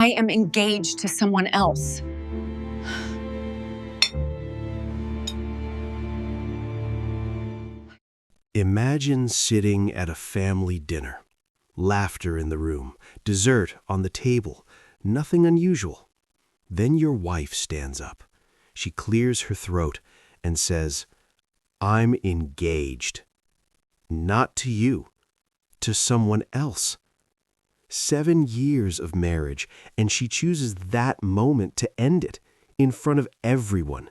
I am engaged to someone else. Imagine sitting at a family dinner. Laughter in the room, dessert on the table, nothing unusual. Then your wife stands up. She clears her throat and says, "I'm engaged." Not to you, to someone else. 7 years of marriage, and she chooses that moment to end it in front of everyone.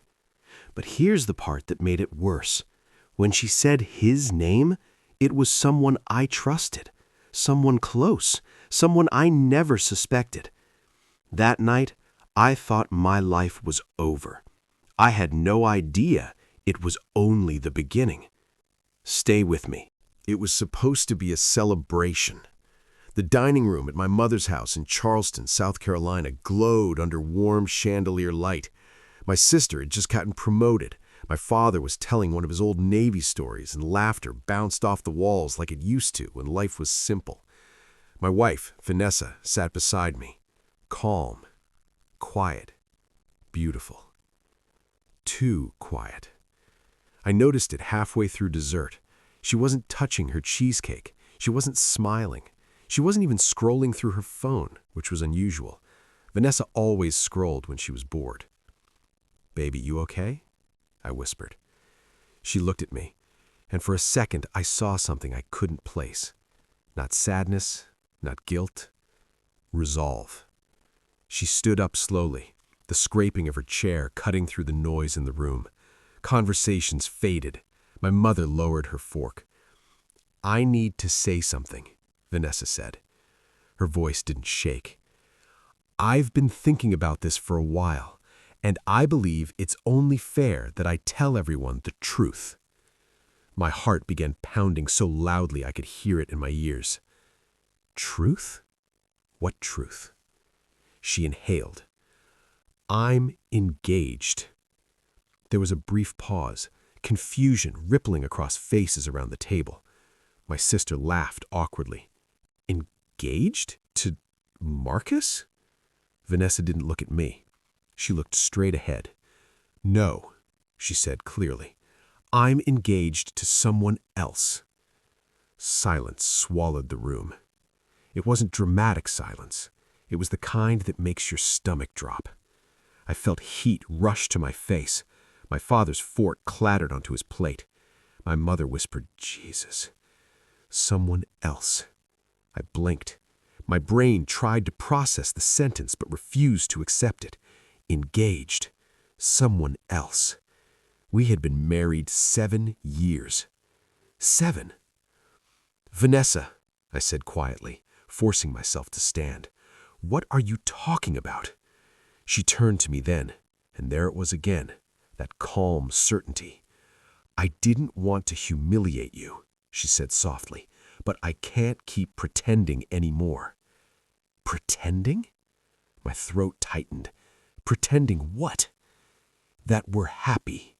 But here's the part that made it worse. When she said his name, it was someone I trusted, someone close, someone I never suspected. That night, I thought my life was over. I had no idea it was only the beginning. Stay with me. It was supposed to be a celebration. The dining room at my mother's house in Charleston, South Carolina, glowed under warm chandelier light. My sister had just gotten promoted. My father was telling one of his old Navy stories, and laughter bounced off the walls like it used to when life was simple. My wife, Vanessa, sat beside me. Calm, quiet, beautiful. Too quiet. I noticed it halfway through dessert. She wasn't touching her cheesecake. She wasn't smiling. She wasn't even scrolling through her phone, which was unusual. Vanessa always scrolled when she was bored. "Baby, you okay?" I whispered. She looked at me, and for a second I saw something I couldn't place. Not sadness, not guilt. Resolve. She stood up slowly, the scraping of her chair cutting through the noise in the room. Conversations faded. My mother lowered her fork. "I need to say something," Vanessa said. Her voice didn't shake. "I've been thinking about this for a while, and I believe it's only fair that I tell everyone the truth." My heart began pounding so loudly I could hear it in my ears. Truth? What truth? She inhaled. "I'm engaged." There was a brief pause, confusion rippling across faces around the table. My sister laughed awkwardly. "Engaged? To Marcus?" Vanessa didn't look at me. She looked straight ahead. "No," she said clearly. "I'm engaged to someone else." Silence swallowed the room. It wasn't dramatic silence. It was the kind that makes your stomach drop. I felt heat rush to my face. My father's fork clattered onto his plate. My mother whispered, "Jesus." Someone else. I blinked. My brain tried to process the sentence but refused to accept it. Engaged. Someone else. We had been married 7 years. 7. "Vanessa," I said quietly, forcing myself to stand. "What are you talking about?" She turned to me then, and there it was again, that calm certainty. "I didn't want to humiliate you," she said softly, "but I can't keep pretending anymore." Pretending? My throat tightened. Pretending what? That we're happy.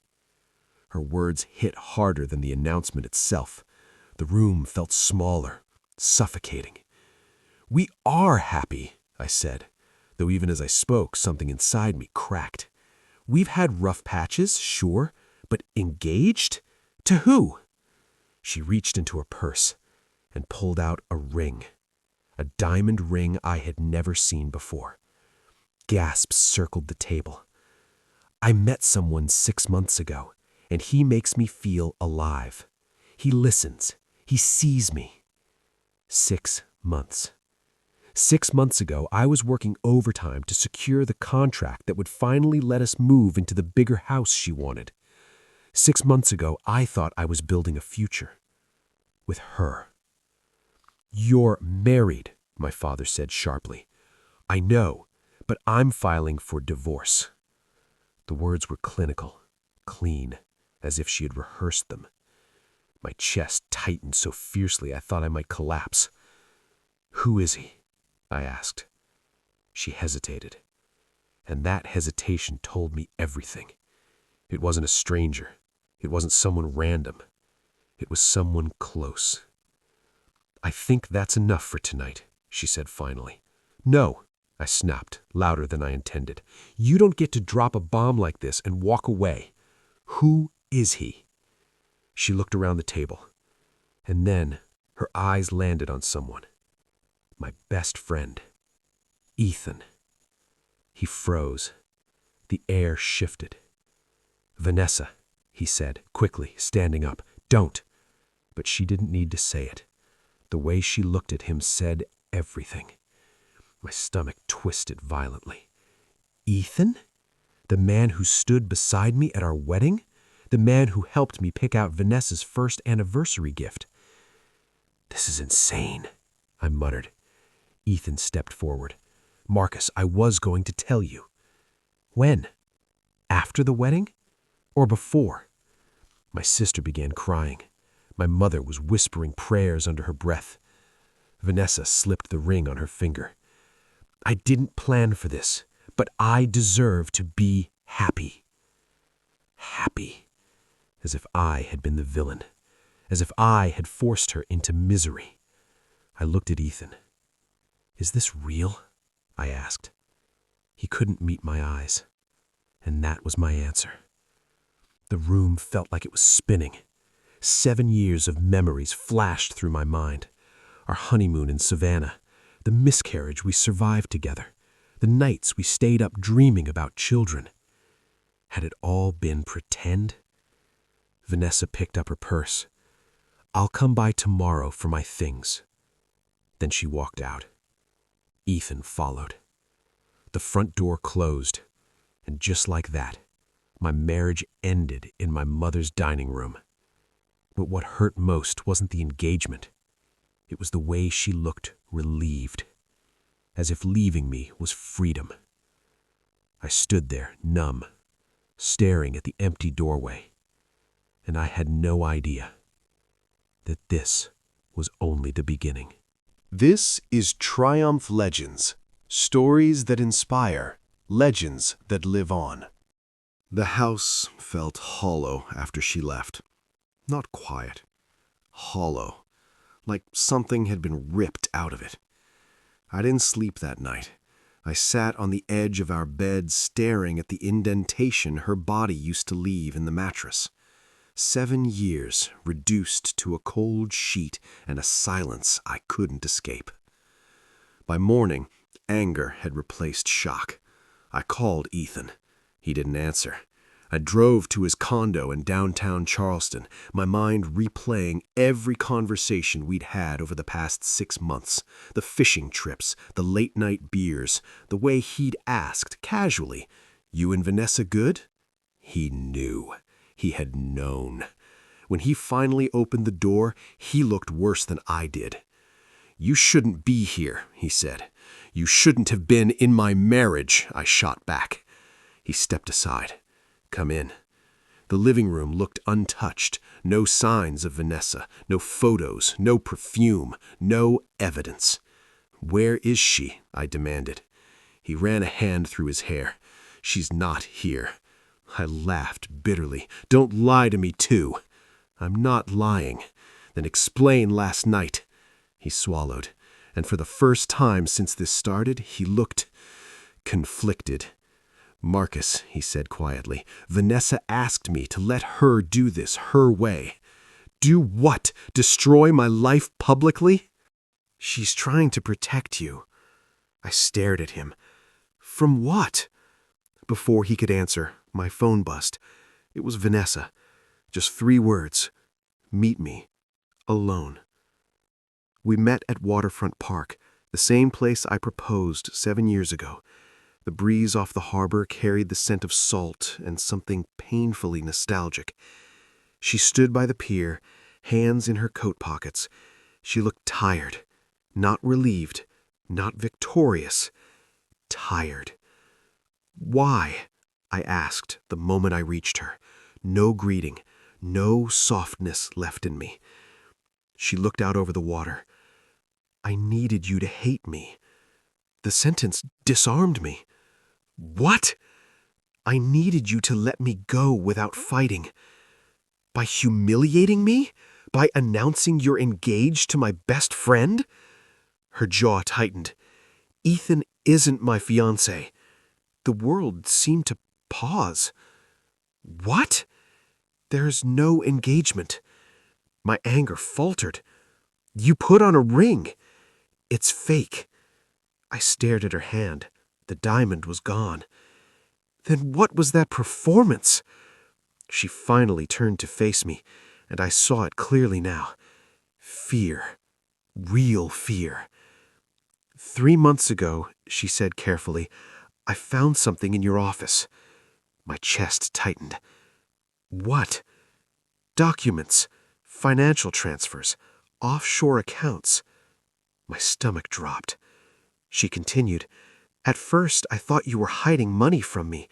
Her words hit harder than the announcement itself. The room felt smaller, suffocating. "We are happy," I said, though even as I spoke, something inside me cracked. "We've had rough patches, sure, but engaged? To who?" She reached into her purse and pulled out a ring, a diamond ring I had never seen before. Gasps circled the table. "I met someone 6 months ago, and he makes me feel alive. He listens. He sees me." 6 months. 6 months ago, I was working overtime to secure the contract that would finally let us move into the bigger house she wanted. 6 months ago, I thought I was building a future. With her. "You're married," my father said sharply. "I know, but I'm filing for divorce." The words were clinical, clean, as if she had rehearsed them. My chest tightened so fiercely I thought I might collapse. "Who is he?" I asked. She hesitated, and that hesitation told me everything. It wasn't a stranger. It wasn't someone random. It was someone close. "I think that's enough for tonight," she said finally. "No," I snapped, louder than I intended. You don't get to drop a bomb like this and walk away. Who is he? She looked around the table, and then her eyes landed on someone. My best friend, Ethan. He froze. The air shifted. Vanessa, he said, quickly, standing up. Don't. But she didn't need to say it. The way she looked at him said everything. My stomach twisted violently. Ethan? The man who stood beside me at our wedding? The man who helped me pick out Vanessa's first anniversary gift. This is insane, I muttered. Ethan stepped forward. Marcus, I was going to tell you. When? After the wedding? Or before? My sister began crying. My mother was whispering prayers under her breath. Vanessa slipped the ring on her finger. I didn't plan for this, but I deserve to be happy. Happy. As if I had been the villain. As if I had forced her into misery. I looked at Ethan. Is this real? I asked. He couldn't meet my eyes. And that was my answer. The room felt like it was spinning. 7 years of memories flashed through my mind. Our honeymoon in Savannah, the miscarriage we survived together, the nights we stayed up dreaming about children. Had it all been pretend? Vanessa picked up her purse. I'll come by tomorrow for my things. Then she walked out. Ethan followed. The front door closed, and just like that, my marriage ended in my mother's dining room. But what hurt most wasn't the engagement. It was the way she looked relieved, as if leaving me was freedom. I stood there, numb, staring at the empty doorway, and I had no idea that this was only the beginning. This is Triumph Legends, stories that inspire, legends that live on. The house felt hollow after she left. Not quiet, hollow, like something had been ripped out of it. I didn't sleep that night. I sat on the edge of our bed staring at the indentation her body used to leave in the mattress. 7 years reduced to a cold sheet and a silence I couldn't escape. By morning, anger had replaced shock. I called Ethan. He didn't answer. I drove to his condo in downtown Charleston, my mind replaying every conversation we'd had over the past 6 months, the fishing trips, the late-night beers, the way he'd asked, casually, "You and Vanessa good?" He knew. He had known. When he finally opened the door, he looked worse than I did. "You shouldn't be here," he said. "You shouldn't have been in my marriage," I shot back. He stepped aside. "Come in." The living room looked untouched. No signs of Vanessa, no photos, no perfume, no evidence. "Where is she?" I demanded. He ran a hand through his hair. "She's not here." I laughed bitterly. "Don't lie to me, too." "I'm not lying." "Then explain last night." He swallowed, and for the first time since this started, he looked conflicted. "Marcus," he said quietly, "Vanessa asked me to let her do this her way." "Do what? Destroy my life publicly?" "She's trying to protect you." I stared at him. "From what?" Before he could answer, my phone buzzed. It was Vanessa. Just 3 words. "Meet me. Alone." We met at Waterfront Park, the same place I proposed 7 years ago. The breeze off the harbor carried the scent of salt and something painfully nostalgic. She stood by the pier, hands in her coat pockets. She looked tired, not relieved, not victorious. Tired. "Why?" I asked the moment I reached her. No greeting, no softness left in me. She looked out over the water. "I needed you to hate me. The sentence disarmed me." "What?" "I needed you to let me go without fighting. By humiliating me? By announcing you're engaged to my best friend?" Her jaw tightened. "Ethan isn't my fiancé." The world seemed to pause. "What? There's no engagement." My anger faltered. "You put on a ring. It's fake." I stared at her hand. The diamond was gone. "Then what was that performance?" She finally turned to face me, and I saw it clearly now. Fear. Real fear. "3 months ago," she said carefully, "I found something in your office." My chest tightened. "What?" "Documents, financial transfers, offshore accounts." My stomach dropped. She continued, "At first I thought you were hiding money from me,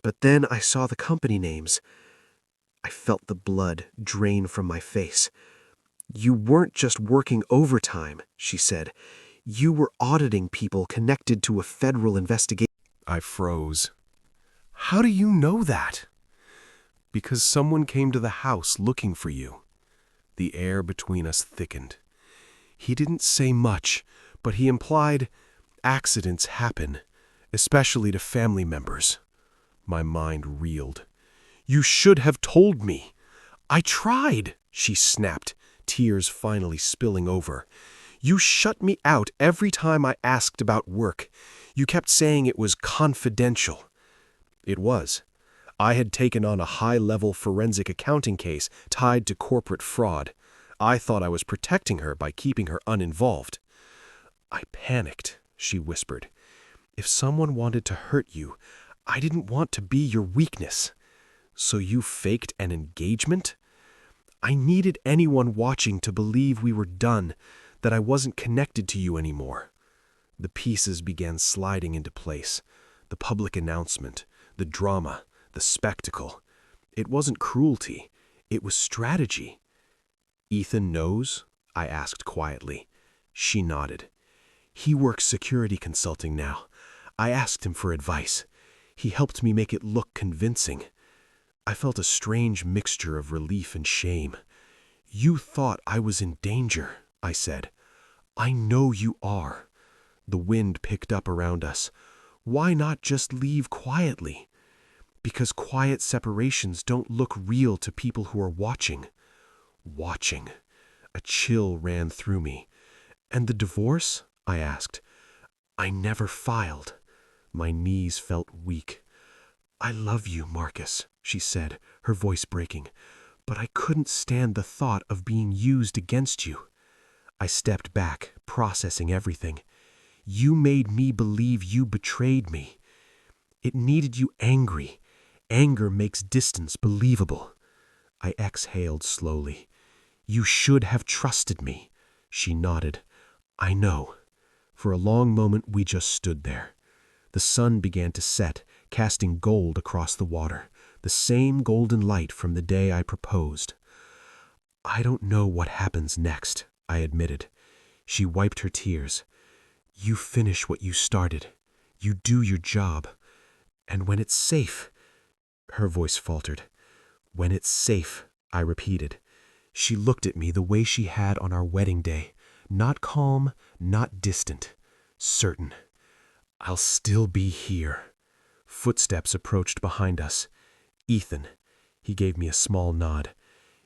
but then I saw the company names." I felt the blood drain from my face. "You weren't just working overtime," she said. "You were auditing people connected to a federal investigation." I froze. "How do you know that?" "Because someone came to the house looking for you." The air between us thickened. He didn't say much, but he implied accidents happen, especially to family members. My mind reeled. "You should have told me." "I tried," she snapped, tears finally spilling over. "You shut me out every time I asked about work. You kept saying it was confidential." It was. I had taken on a high-level forensic accounting case tied to corporate fraud. I thought I was protecting her by keeping her uninvolved. "I panicked," she whispered. "If someone wanted to hurt you, I didn't want to be your weakness." "So you faked an engagement?" "I needed anyone watching to believe we were done, that I wasn't connected to you anymore." The pieces began sliding into place. The public announcement, the drama, the spectacle. It wasn't cruelty. It was strategy. "Ethan knows?" I asked quietly. She nodded. "He works security consulting now. I asked him for advice. He helped me make it look convincing." I felt a strange mixture of relief and shame. "You thought I was in danger," I said. "I know you are." The wind picked up around us. "Why not just leave quietly?" "Because quiet separations don't look real to people who are watching." Watching. A chill ran through me. "And the divorce?" I asked. "I never filed." My knees felt weak. "I love you, Marcus," she said, her voice breaking, "but I couldn't stand the thought of being used against you." I stepped back, processing everything. "You made me believe you betrayed me. It needed you angry. Anger makes distance believable." I exhaled slowly. "You should have trusted me." She nodded. "I know." For a long moment we just stood there. The sun began to set, casting gold across the water, the same golden light from the day I proposed. "I don't know what happens next," I admitted. She wiped her tears. "You finish what you started. You do your job. And when it's safe—" Her voice faltered. "When it's safe," I repeated. She looked at me the way she had on our wedding day, not calm, not distant, certain. "I'll still be here." Footsteps approached behind us. "Ethan." He gave me a small nod.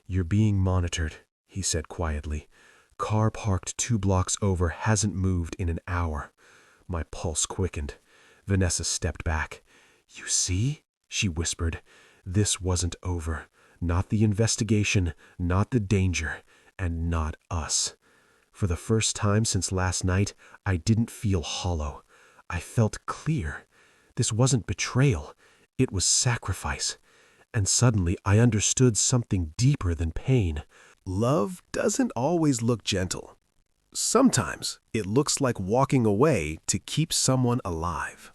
"You're being monitored," he said quietly. "Car parked 2 blocks over hasn't moved in an hour." My pulse quickened. Vanessa stepped back. "You see?" she whispered. "This wasn't over. Not the investigation, not the danger, and not us." For the first time since last night, I didn't feel hollow. I felt clear. This wasn't betrayal. It was sacrifice. And suddenly I understood something deeper than pain. Love doesn't always look gentle. Sometimes it looks like walking away to keep someone alive.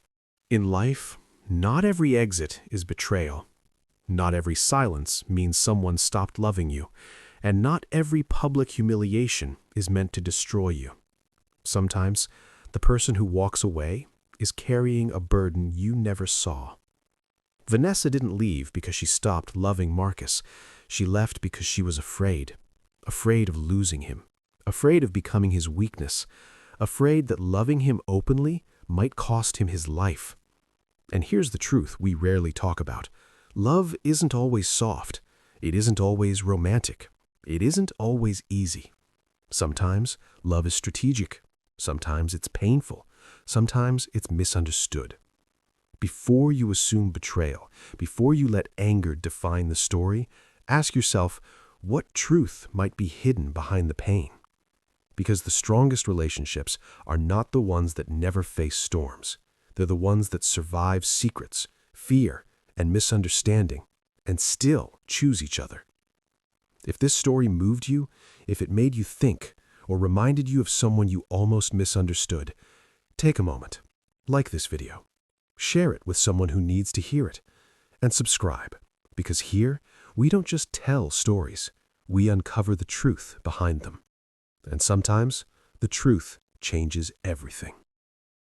In life, not every exit is betrayal. Not every silence means someone stopped loving you. And not every public humiliation is meant to destroy you. Sometimes, the person who walks away is carrying a burden you never saw. Vanessa didn't leave because she stopped loving Marcus. She left because she was afraid. Afraid of losing him. Afraid of becoming his weakness. Afraid that loving him openly might cost him his life. And here's the truth we rarely talk about. Love isn't always soft. It isn't always romantic. It isn't always easy. Sometimes love is strategic. Sometimes it's painful. Sometimes it's misunderstood. Before you assume betrayal, before you let anger define the story, ask yourself what truth might be hidden behind the pain. Because the strongest relationships are not the ones that never face storms. They're the ones that survive secrets, fear, and misunderstanding, and still choose each other. If this story moved you, if it made you think, or reminded you of someone you almost misunderstood, take a moment, like this video, share it with someone who needs to hear it, and subscribe, because here we don't just tell stories, we uncover the truth behind them. And sometimes the truth changes everything.